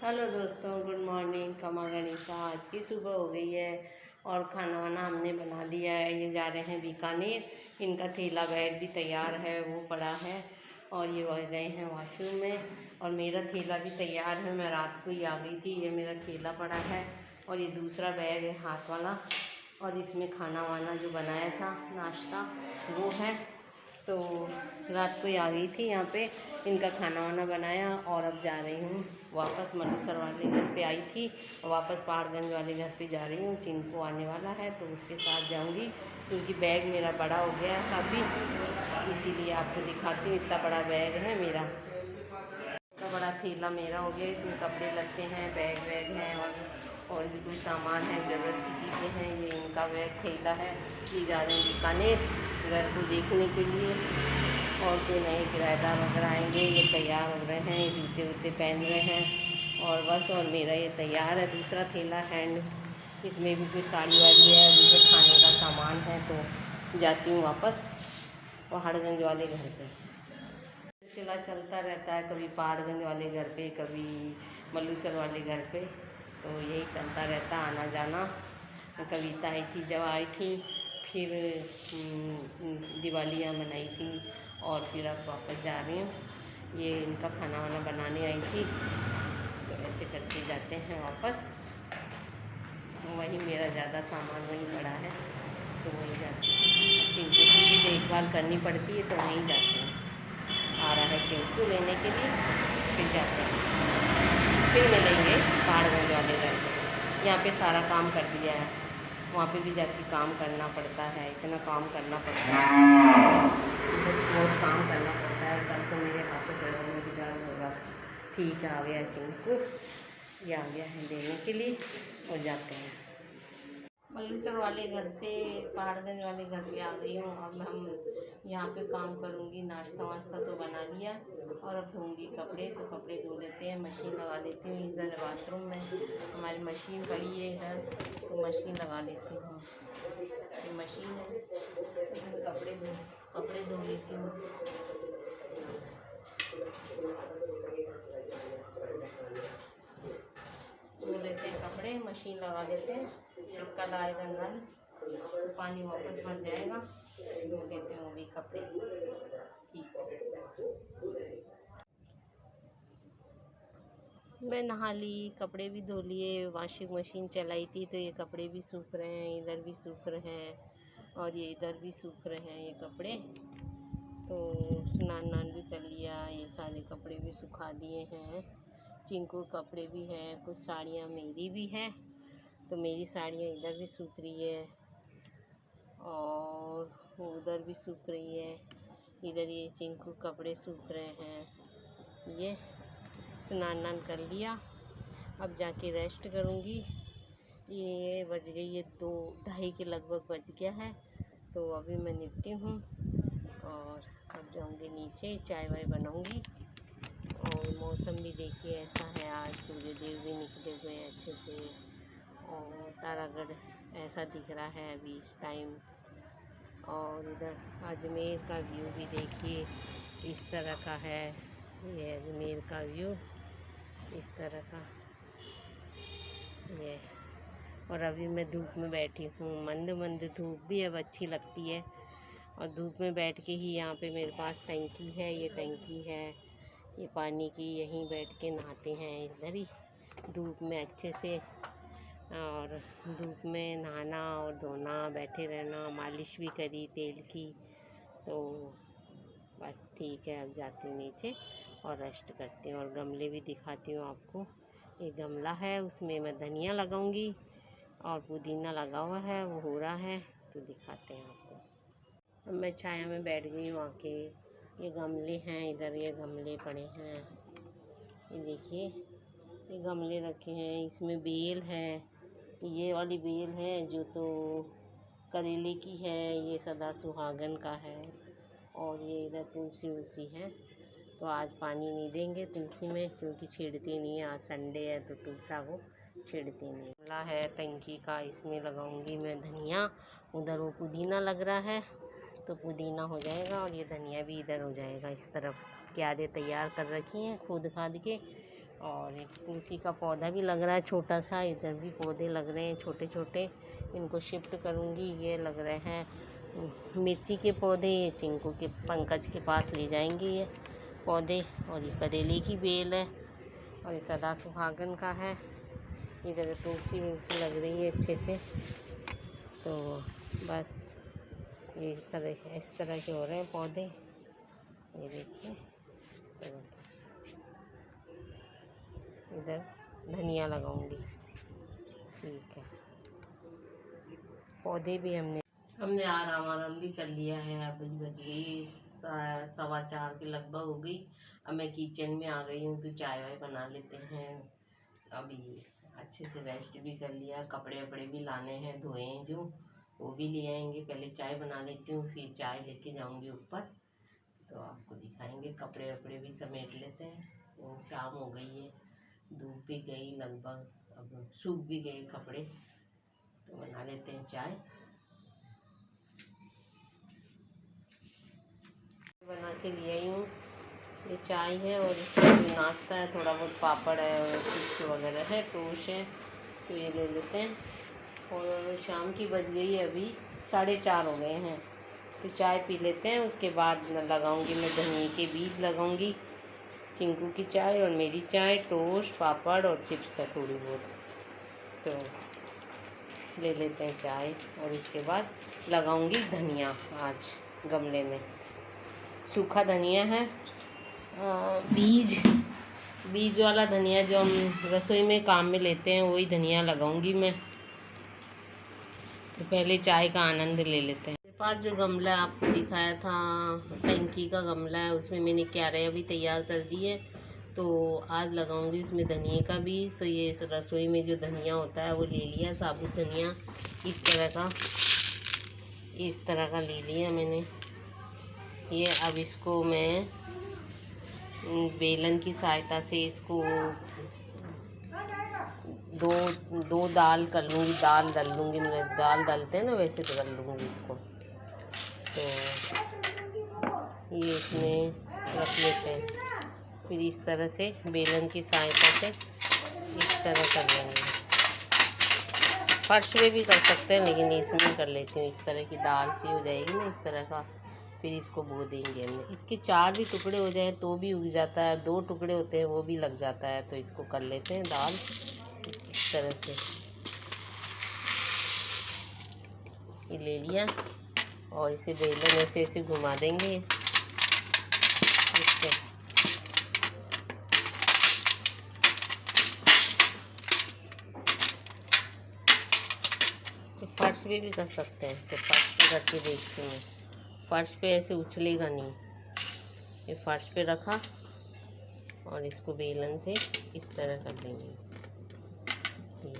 Hello दोस्तों, good morning. खमा गणिसा। आज की सुबह हो गई है और खाना वाना हमने बना लिया है। ये जा रहे हैं बीकानेर। इनका थैला बैग भी तैयार है, वो पड़ा है और ये गए हैं वॉशरूम में। और मेरा थैला भी तैयार है, मैं रात को ही आ गई थी। ये मेरा थैला पड़ा है और ये दूसरा बैग है हाथ वाला, और इसमें खाना वाना जो बनाया था नाश्ता वो है। तो रात को ही आ गई थी यहाँ पे, इनका खाना वाना बनाया और अब जा रही हूँ वापस। मनुसर वाले घर पे आई थी और वापस पहाड़गंज वाले घर पे जा रही हूँ। चिंकू आने वाला है तो उसके साथ जाऊँगी, क्योंकि बैग मेरा बड़ा हो गया है काफ़ी, इसीलिए आपको दिखाती हूँ। इतना बड़ा बैग है मेरा, इतना बड़ा थैला मेरा हो गया। इसमें कपड़े लगते हैं, बैग वैग हैं और भी कोई सामान है, ज़रूरत की चीज़ें हैं। ये इनका बैग थैला है। ये जा रहे हैं बीकानेर घर को देखने के लिए, और कोई नए किराएदार वगैरह आएंगे। ये तैयार हो रहे हैं, ये जूते वूते पहन रहे हैं और बस। और मेरा ये तैयार है दूसरा थैला हैंड, इसमें भी कोई साड़ी वाड़ी है, अभी जो खाने का सामान है। तो जाती हूँ वापस पहाड़गंज वाले घर पे। सिलसिला चलता रहता है, कभी पहाड़गंज वाले घर पे, कभी मल्लूसर वाले घर पे, तो यही चलता रहता आना जाना। कविता आई थी, जब आई थी फिर दिवालियाँ मनाई थी और फिर अब वापस जा रही हूँ। ये इनका खाना वाना बनाने आई थी, तो ऐसे करके जाते हैं वापस। वही मेरा ज़्यादा सामान वहीं पड़ा है, तो वहीं जाती हूँ। चिंटू की भी देखभाल करनी पड़ती है, तो वहीं जाते हैं। आ रहा है चिंटू लेने के लिए, फिर जाते हैं, फिर मिलेंगे पहाड़गंज वाले घर पे। यहाँ पे सारा काम कर दिया है, वहाँ पे भी जाके काम करना पड़ता है। इतना काम करना पड़ता है, बहुत काम करना पड़ता है। कल तो मेरे हाथों पैरों में भी दर्द होगा। ठीक है, आ गया चिंकू, ये आ गया है लेने के लिए और जाते हैं। मल्लूसर वाले घर से पहाड़गंज वाले घर पे आ गई हूँ। अब हम यहाँ पे काम करूँगी। नाश्ता वाश्ता तो बना लिया और अब धोऊंगी कपड़े, तो कपड़े धो लेते हैं। मशीन लगा लेती हूँ। इधर बाथरूम में हमारी मशीन पड़ी है इधर, तो मशीन लगा लेती हूँ। ये मशीन है, इसमें कपड़े धो लेती हूँ। धो लेते हैं कपड़े, मशीन लगा लेते हैं। जब कल आएगा नल तो पानी वापस भर जाएगा, धो लेते हैं वो भी कपड़े। ठीक है, मैं नहा ली, कपड़े भी धो लिए, वॉशिंग मशीन चलाई थी, तो ये कपड़े भी सूख रहे हैं, इधर भी सूख रहे हैं और ये इधर भी सूख रहे हैं ये कपड़े। तो स्नान भी कर लिया, ये सारे कपड़े भी सुखा दिए हैं। चिंकू कपड़े भी हैं, कुछ साड़ियाँ मेरी भी हैं, तो मेरी साड़ियाँ इधर भी सूख रही है और उधर भी सूख रही है। इधर ये चिंकू कपड़े सूख रहे हैं। ये स्नान कर लिया, अब जाके रेस्ट करूँगी। ये बज गई है 2:30 के लगभग बज गया है, तो अभी मैं निपटी हूँ और अब जाऊँगी नीचे, चाय वाय बनाऊँगी। और मौसम भी देखिए ऐसा है, आज सूर्य देव भी निकले हुए हैं अच्छे से और तारागढ़ ऐसा दिख रहा है अभी इस टाइम। और इधर अजमेर का व्यू भी देखिए इस तरह का है। ये अजमेर का व्यू इस तरह का ये। और अभी मैं धूप में बैठी हूँ, मंद मंद धूप भी अब अच्छी लगती है। और धूप में बैठ के ही यहाँ पे मेरे पास टंकी है, ये टंकी है ये पानी की, यहीं बैठ के नहाते हैं इधर ही धूप में अच्छे से। और धूप में नहाना और धोना, बैठे रहना, मालिश भी करी तेल की, तो बस ठीक है। अब जाती हूँ नीचे और रेस्ट करती हूँ और गमले भी दिखाती हूँ आपको। एक गमला है, उसमें मैं धनिया लगाऊंगी और पुदीना लगा हुआ है, वो हो रहा है, तो दिखाते हैं आपको। अब मैं छाया में बैठ गई हूँ आके। ये गमले हैं, इधर ये गमले पड़े हैं, ये देखिए ये गमले रखे हैं। इसमें बेल है, ये वाली बेल है जो तो करेले की है, ये सदा सुहागन का है। और ये इधर तुलसी उलसी है, तो आज पानी नहीं देंगे तुलसी में, क्योंकि छेड़ती नहीं है। आज संडे है तो तुलसा को छेड़ती नहीं। गमला है टंकी का, इसमें लगाऊंगी मैं धनिया। उधर वो पुदीना लग रहा है, तो पुदीना हो जाएगा और ये धनिया भी इधर हो जाएगा। इस तरफ क्यारे तैयार कर रखी हैं खोद खाद के, और एक तुलसी का पौधा भी लग रहा है छोटा सा, इधर भी पौधे लग रहे हैं छोटे छोटे, इनको शिफ्ट करूँगी। ये लग रहे हैं मिर्ची के पौधे, ये टिंकू के पंकज के पास ले जाएंगे ये पौधे। और ये करेले की बेल है और ये सदा सुहागन का है। इधर तुलसी विलसी लग रही है अच्छे से। तो बस ये इस तरह के हो रहे हैं पौधे, ये देखिए इस तरह के। इधर धनिया लगाऊंगी। ठीक है, पौधे भी हमने आराम भी कर लिया है। अब बज गई 4:15 के लगभग हो गई। अब मैं किचन में आ गई हूँ, तो चाय वाय बना लेते हैं। अभी अच्छे से रेस्ट भी कर लिया, कपड़े वपड़े भी लाने हैं धोए हैं जो, वो भी ले आएंगे। पहले चाय बना लेती हूँ, फिर चाय लेके जाऊँगी ऊपर, तो आपको दिखाएंगे। कपड़े वपड़े भी समेट लेते हैं। शाम हो गई है, धूप भी गई लगभग, अब सूख भी गए कपड़े, तो बना लेते हैं चाय। बना के ले आई हूँ, ये चाय है और नाश्ता है, थोड़ा बहुत पापड़ है और चिप्स वगैरह है, टोस्ट है, तो ये ले लेते हैं। और शाम की बज गई है, अभी 4:30 हो गए हैं, तो चाय पी लेते हैं। उसके बाद लगाऊंगी मैं धनिए के बीज लगाऊंगी। चिंकू की चाय और मेरी चाय, टोस्ट पापड़ और चिप्स है थोड़ी बहुत, तो ले लेते हैं चाय। और इसके बाद लगाऊंगी धनिया, आज गमले में सूखा धनिया है, बीज वाला धनिया जो हम रसोई में काम में लेते हैं, वही धनिया लगाऊंगी मैं। तो पहले चाय का आनंद ले लेते हैं। मेरे पास जो गमला आपको दिखाया था, टंकी का गमला है, उसमें मैंने क्यारे अभी तैयार कर दी है, तो आज लगाऊंगी उसमें धनिए का बीज। तो ये रसोई में जो धनिया होता है वो ले लिया, साबुत धनिया इस तरह का ले लिया मैंने ये। अब इसको मैं बेलन की सहायता से इसको दो दाल कर लूँगी, दाल डाल लूँगी मैं, दाल डालते हैं ना वैसे तो कर लूँगी इसको। तो ये इसमें रख लेते हैं, फिर इस तरह से बेलन की सहायता से इस तरह कर लेंगे। फर्श में भी कर सकते हैं, लेकिन इसमें कर लेती हूँ। इस तरह की दाल सी हो जाएगी ना, इस तरह का। फिर इसको बो देंगे हमने। इसके 4 भी टुकड़े हो जाए तो भी उग जाता है, 2 टुकड़े होते हैं वो भी लग जाता है। तो इसको कर लेते हैं दाल इस तरह से। ये ले लिया और इसे बेलन ऐसे घुमा देंगे इससे। तो फर्श पे भी कर सकते हैं, तो फर्श पे करके देखती हूँ। फर्श पे ऐसे उछलेगा नहीं। ये फर्श पे रखा और इसको बेलन से इस तरह कर देंगे। ये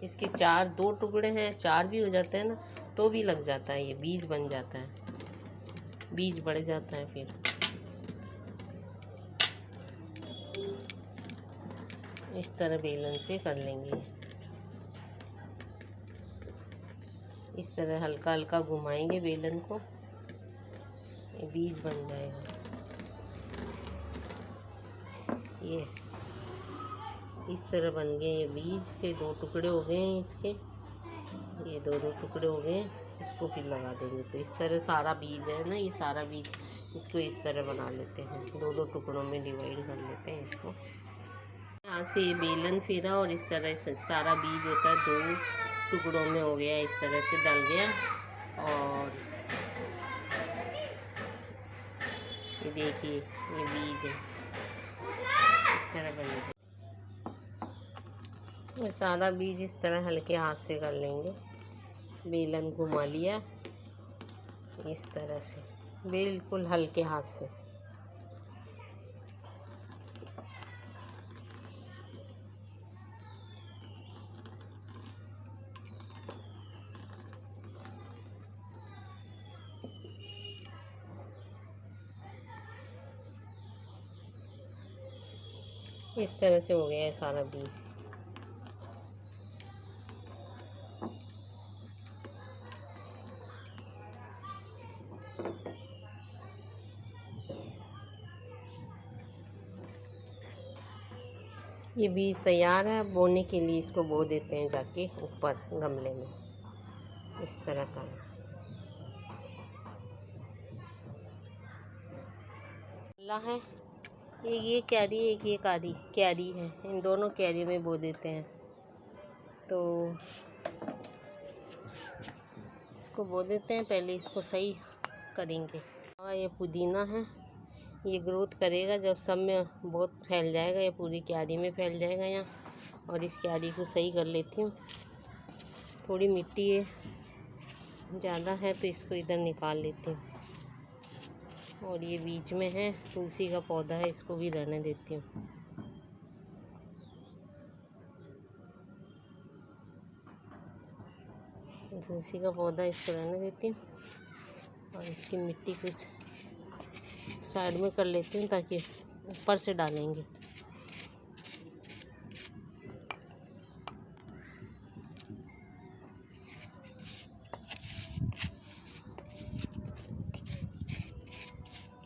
इसके 2 टुकड़े हैं, 4 भी हो जाते हैं ना, तो भी लग जाता है। ये बीज बन जाता है, बीज बढ़ जाता है। फिर इस तरह बेलन से कर लेंगे। इस तरह हल्का हल्का घुमाएंगे बेलन को, ये बीज बन जाएगा। ये इस तरह बन गए, ये बीज के 2 टुकड़े हो गए हैं इसके, ये 2 टुकड़े हो गए। इसको फिर लगा देंगे। तो इस तरह सारा बीज है ना, ये सारा बीज इसको इस तरह बना लेते हैं, 2 टुकड़ों में डिवाइड कर लेते हैं इसको। यहाँ से ये बेलन फेरा और इस तरह से सारा बीज होता है 2 टुकड़ों में हो गया, इस तरह से डल गया। और ये देखिए ये बीज है, इस तरह बन गया। सारा बीज इस तरह हल्के हाथ से कर लेंगे। बेलन घुमा लिया इस तरह से, बिल्कुल हल्के हाथ से। इस तरह से हो गया है सारा बीज। ये बीज तैयार है, बोने के लिए इसको बो देते हैं जाके ऊपर गमले में। इस तरह का है। ये क्यारी, एक ये क्यारी है, इन दोनों क्यारी में बो देते हैं। तो इसको बो देते हैं, पहले इसको सही करेंगे। और ये पुदीना है, ये ग्रोथ करेगा जब सब में बहुत फैल जाएगा, ये पूरी क्यारी में फैल जाएगा यहाँ। और इस क्यारी को सही कर लेती हूँ। थोड़ी मिट्टी है ज़्यादा है तो इसको इधर निकाल लेती हूँ। और ये बीच में है, तुलसी का पौधा है, इसको भी रहने देती हूँ। तुलसी का पौधा इसको रहने देती हूँ और इसकी मिट्टी कुछ साइड में कर लेती हूँ ताकि ऊपर से डालेंगे।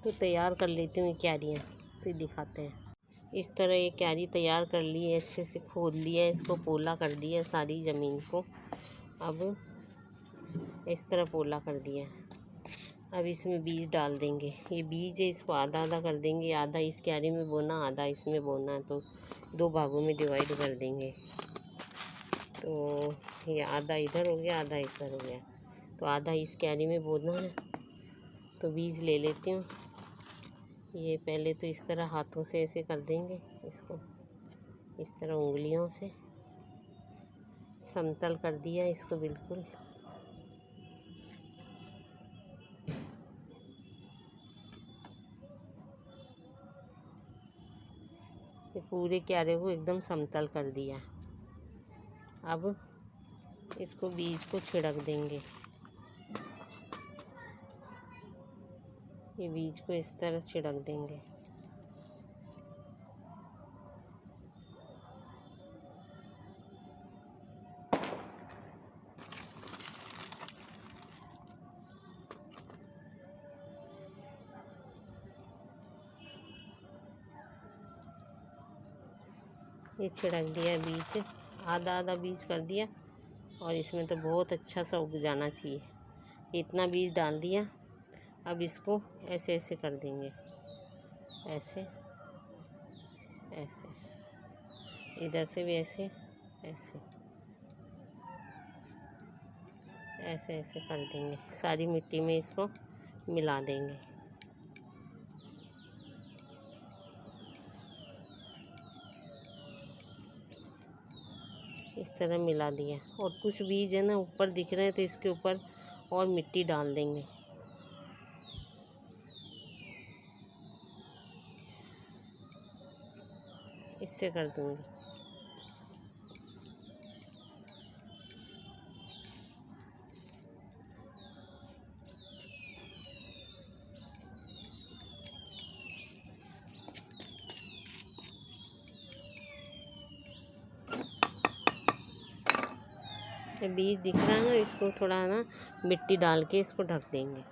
तो तैयार कर लेती हूँ ये क्यारियाँ, फिर दिखाते हैं। इस तरह ये क्यारी तैयार कर ली है, अच्छे से खोद लिया है, इसको पोला कर दिया सारी ज़मीन को। अब इस तरह पोला कर दिया है। अब इसमें बीज डाल देंगे। ये बीज है, इसको आधा आधा कर देंगे, आधा इस क्यारी में बोना, आधा इसमें बोना। तो 2 भागों में डिवाइड कर देंगे। तो ये आधा इधर हो गया, आधा इधर हो गया। तो आधा इस क्यारी में बोना है। तो बीज ले लेती हूँ। ये पहले तो इस तरह हाथों से ऐसे कर देंगे, इसको इस तरह उंगलियों से समतल कर दिया इसको बिल्कुल। ये पूरे क्यारे को एकदम समतल कर दिया। अब इसको बीज को छिड़क देंगे। ये बीज को इस तरह छिड़क देंगे। ये छिड़क दिया बीज, आधा आधा बीज कर दिया। और इसमें तो बहुत अच्छा सा उग जाना चाहिए। इतना बीज डाल दिया। अब इसको ऐसे ऐसे कर देंगे, ऐसे ऐसे, इधर से भी ऐसे ऐसे ऐसे ऐसे कर देंगे। सारी मिट्टी में इसको मिला देंगे। इस तरह मिला दिया। और कुछ बीज है ना ऊपर दिख रहे हैं, तो इसके ऊपर और मिट्टी डाल देंगे। इससे कर दूँगी। ये बीज दिख रहा है ना, इसको थोड़ा ना मिट्टी डाल के इसको ढक देंगे।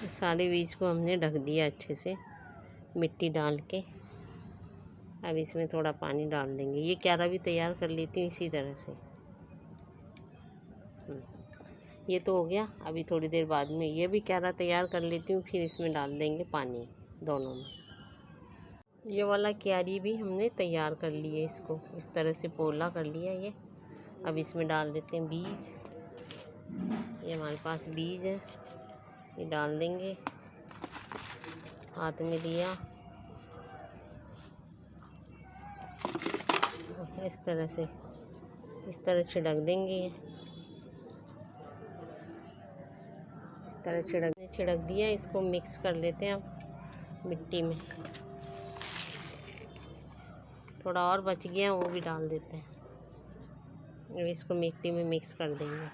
सारे बीज को हमने ढक दिया अच्छे से मिट्टी डाल के। अब इसमें थोड़ा पानी डाल देंगे। ये क्यारा भी तैयार कर लेती हूँ इसी तरह से। ये तो हो गया। अभी थोड़ी देर बाद में ये भी क्यारा तैयार कर लेती हूँ, फिर इसमें डाल देंगे पानी दोनों में। ये वाला क्यारी भी हमने तैयार कर लिए, इसको इस तरह से पोला कर लिया ये। अब इसमें डाल देते हैं बीज। ये हमारे पास बीज है, ये डाल देंगे। हाथ में लिया, इस तरह से इस तरह छिड़क देंगे। इस तरह छिड़क दिया। इसको मिक्स कर लेते हैं अब मिट्टी में। थोड़ा और बच गया, वो भी डाल देते हैं। अब इसको मिट्टी में मिक्स कर देंगे।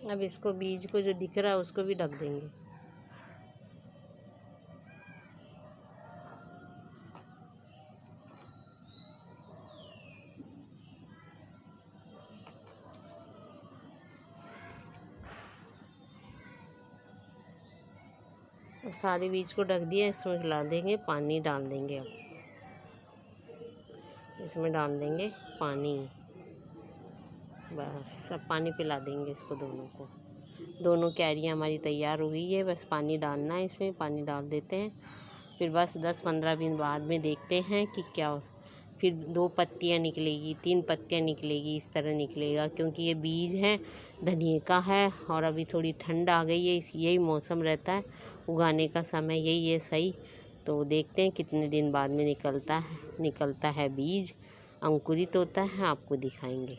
अब इसको बीज को जो दिख रहा है उसको भी ढक देंगे। अब सारे बीज को ढक दिया, इसमें खिला देंगे, पानी डाल देंगे। अब इसमें डाल देंगे पानी, बस सब पानी पिला देंगे इसको दोनों को। दोनों क्यारियाँ हमारी तैयार हो गई है, बस पानी डालना है, इसमें पानी डाल देते हैं। फिर बस 10-15 दिन बाद में देखते हैं कि क्या, फिर 2 पत्तियाँ निकलेगी, 3 पत्तियाँ निकलेगी, इस तरह निकलेगा। क्योंकि ये बीज है धनिए का है और अभी थोड़ी ठंड आ गई है, यही मौसम रहता है उगाने का समय, यही है सही। तो देखते हैं कितने दिन बाद में निकलता है बीज, अंकुरित होता है, आपको दिखाएंगे।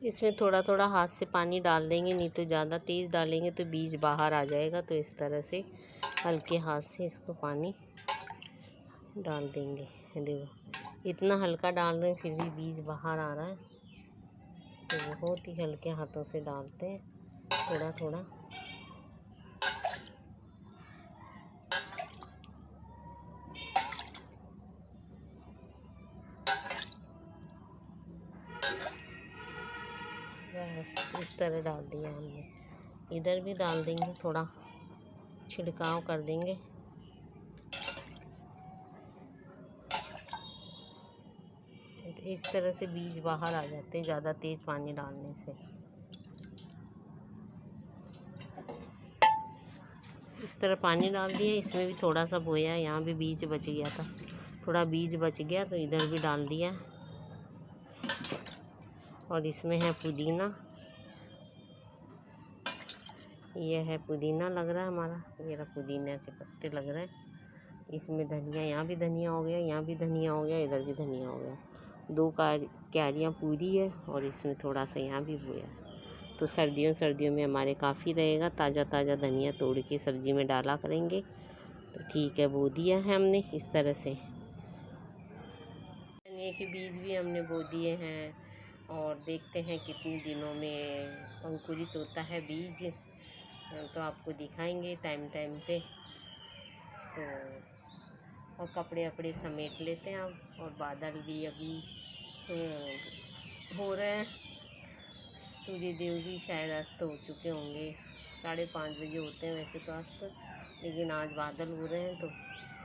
इसमें थोड़ा थोड़ा हाथ से पानी डाल देंगे, नहीं तो ज़्यादा तेज़ डालेंगे तो बीज बाहर आ जाएगा। तो इस तरह से हल्के हाथ से इसको पानी डाल देंगे। देखो इतना हल्का डाल रहे हैं फिर भी बीज बाहर आ रहा है। तो बहुत ही हल्के हाथों से डालते हैं थोड़ा थोड़ा। बस इस तरह डाल दिया हमने। इधर भी डाल देंगे, थोड़ा छिड़काव कर देंगे। इस तरह से बीज बाहर आ जाते हैं ज़्यादा तेज़ पानी डालने से। इस तरह पानी डाल दिया, इसमें भी थोड़ा सा बोया, यहाँ भी बीज बच गया था, थोड़ा बीज बच गया तो इधर भी डाल दिया। और इसमें है पुदीना, ये है पुदीना लग रहा है हमारा, ये रहा पुदीना के पत्ते लग रहे हैं। इसमें धनिया, यहाँ भी धनिया हो गया, यहाँ भी धनिया हो गया, इधर भी धनिया हो गया। 2 क्यारियाँ पूरी है और इसमें थोड़ा सा यहाँ भी बोया। तो सर्दियों में हमारे काफ़ी रहेगा। ताज़ा ताज़ा धनिया तोड़ के सब्ज़ी में डाला करेंगे। तो ठीक है, बो दिया है हमने इस तरह से। धनिया के बीज भी हमने बो दिए हैं और देखते हैं कितने दिनों में अंकुरित होता है बीज, तो आपको दिखाएंगे टाइम पे। तो और कपड़े वपड़े समेट लेते हैं अब। और बादल भी अभी हो रहे हैं। सूर्य देव भी शायद अस्त हो चुके होंगे, 5:30 बजे होते हैं वैसे तो अस्त, लेकिन आज बादल हो रहे हैं तो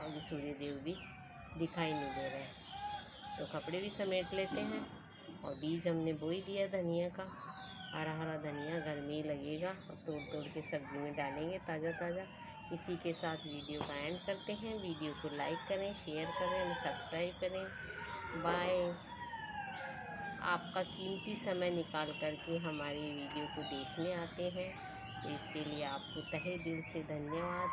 अभी सूर्य देव भी दिखाई नहीं दे रहे हैं। तो कपड़े भी समेट लेते हैं। और बीज हमने बो ही दिया धनिया का, हरा हरा धनिया घर में ही लगेगा और तोड़ के सब्ज़ी में डालेंगे ताज़ा ताज़ा। इसी के साथ वीडियो का एंड करते हैं। वीडियो को लाइक करें, शेयर करें और सब्सक्राइब करें। बाय। आपका कीमती समय निकाल करके हमारी वीडियो को देखने आते हैं, तो इसके लिए आपको तहे दिल से धन्यवाद।